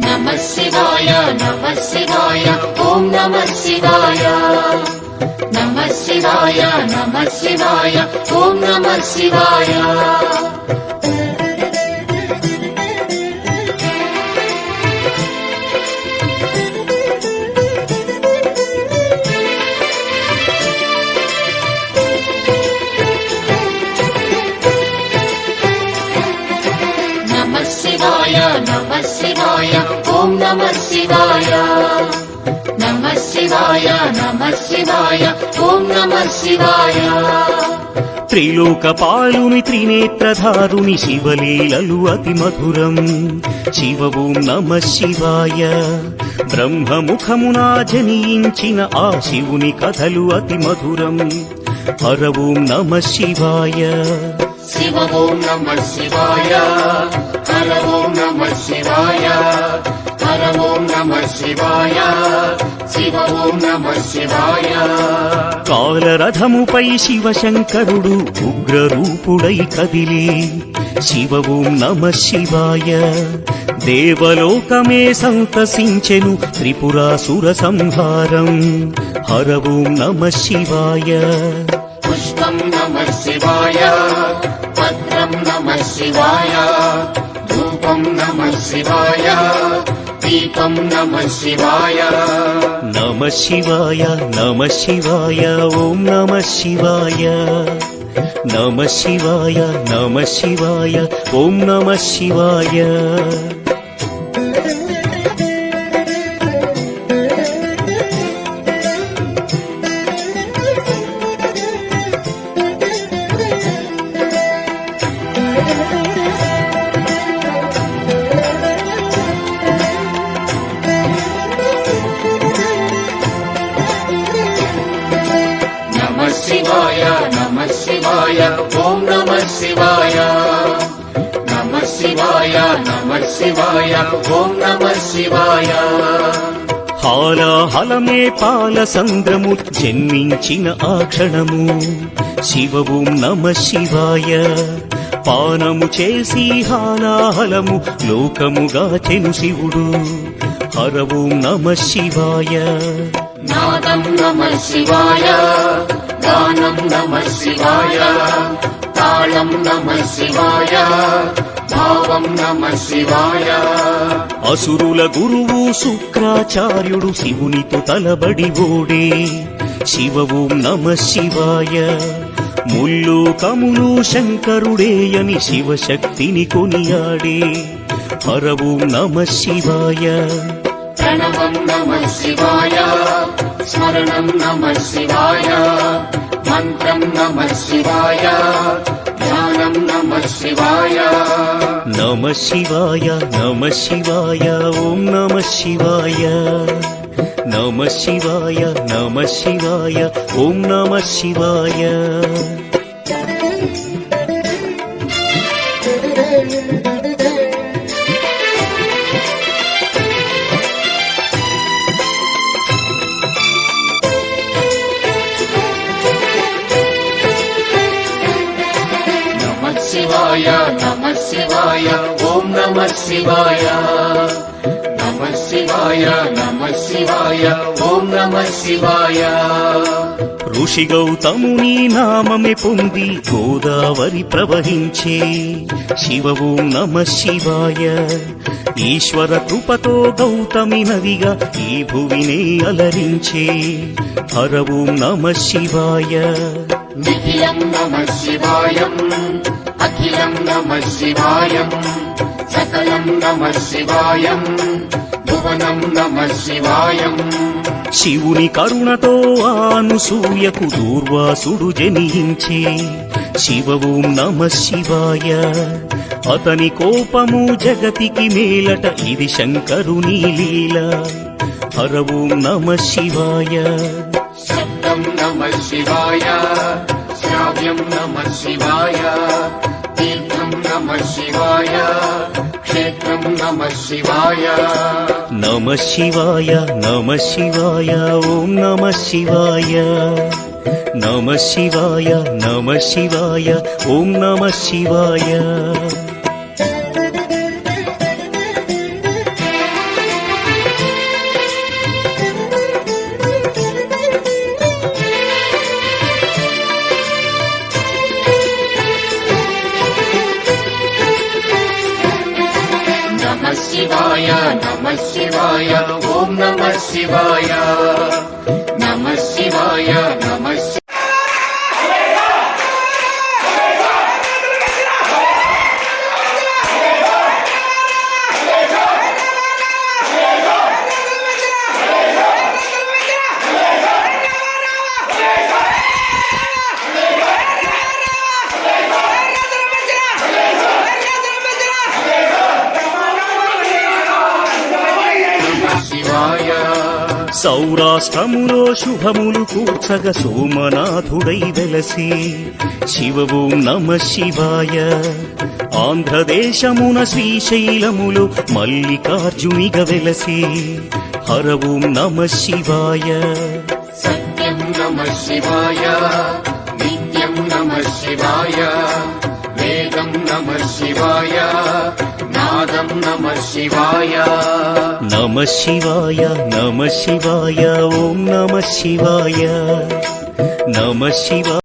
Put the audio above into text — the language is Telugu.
नमः शिवाय ॐ नमः शिवाय नमः शिवाय ॐ नमः शिवाय ॐ नमः शिवाय नमः शिवाय ॐ नमः शिवाय త్రిలోకపాలుని త్రినేత్రధారుని శివలీలలు అతి మధురం శివ ఓం నమః శివాయ బ్రహ్మముఖమునా జనించిన ఆ శివుని కథలు అతి మధురం హర ఓం నమః శివాయ शिव ॐ नमः शिवाय हर ॐ नमः शिवाय हर ॐ नमः शिवाय शिव ॐ नमः शिवाय కాలరథముపై శివశంకరుడు ఉగ్రరూపుడై కదిలి శివ ఓం నమః శివాయ దేవలోకమే సంతసించెను త్రిపురాసుర సంహారం హర ఓం నమః శివాయ पुष्पं नमः शिवाय पत्रं नमः शिवाय धूपं नमः शिवाय दीपं नमः शिवाय नमः शिवाय ॐ नमः शिवाय नमः शिवाय ॐ नमः शिवाय शिवाय ॐ नमः शिवाय नमः शिवाय ॐ नमः शिवाय హాలాహలమే పాల సంద్రము జన్మించిన ఆ క్షణము శివ ఓం నమః శివాయ పానము చేసి హాలాహలము లోకముగాచెను శివుడు హర ఓం నమః శివాయ नादं नमः शिवाय गानं नमः शिवाय तालं नमः शिवाय भावं नमः शिवाय అసురుల గురువు శుక్రాచార్యుడు శివునితో తలబడి ఓడే శివ ఓం నమః శివాయ ముల్లోకములు శంకరుడేయని శివశక్తిని కొనియాడే హర ఓం నమః శివాయ प्रणवं नमः शिवाय स्मरणं नमः शिवाय मन्त्रं नमः शिवाय ध्यानं नमः शिवाय नमः शिवाय ॐ नमः शिवाय नमः शिवाय ॐ नमः शिवाय नमः शिवाय ॐ नमः शिवाय नमः शिवाय ॐ नमः शिवाय ఋషి గౌతముని నామమే పొంది గోదావరి ప్రవహించే శివ ఓం నమః శివాయ ఈశ్వర కృపతో గౌతమి నదిగా ఈ భువినే అలరించే హర ఓం నమః శివాయ నిఖిలం నమః శివాయం అఖిలం నమః శివాయం సకలం నమః శివాయం భువనం నమః శివాయం శివుని కరుణతో అనసూయకు దూర్వాసుడు జనించే శివ ఓం నమః శివాయ అతని కోపము జగతికి మేలట ఇది శంకరుని లీల హర ఓం నమః శివాయ శబ్దం నమః శివాయ శ్రావ్యం నమః శివాయ తీర్థం నమః శివాయ క్షేత్రం నమః శివాయ నమః శివాయ ఓం నమః శివాయ నమ శివాయ నమ శివాయ ఓం నమ శివాయ నమ శివాయ నమ శివాయ ఓం నమ శివాయ నమ శివాయ నమ శివాయ సౌరాష్ట్రములో శుభములు కూర్చగ సోమనాథుడై వెలసి శివ ఓం నమ శివాయ ఆంధ్రదేశమున శ్రీశైలములో మల్లికార్జునిగ వెలసి హర ఓం నమ శివాయ సత్యం నమ శివాయ నిత్యం నమ శివాయ వేదం నమ శివాయ నాదం నమ శివాయ నమ శివాయ నమ శివాయ ఓం నమ శివాయ నమ శివాయ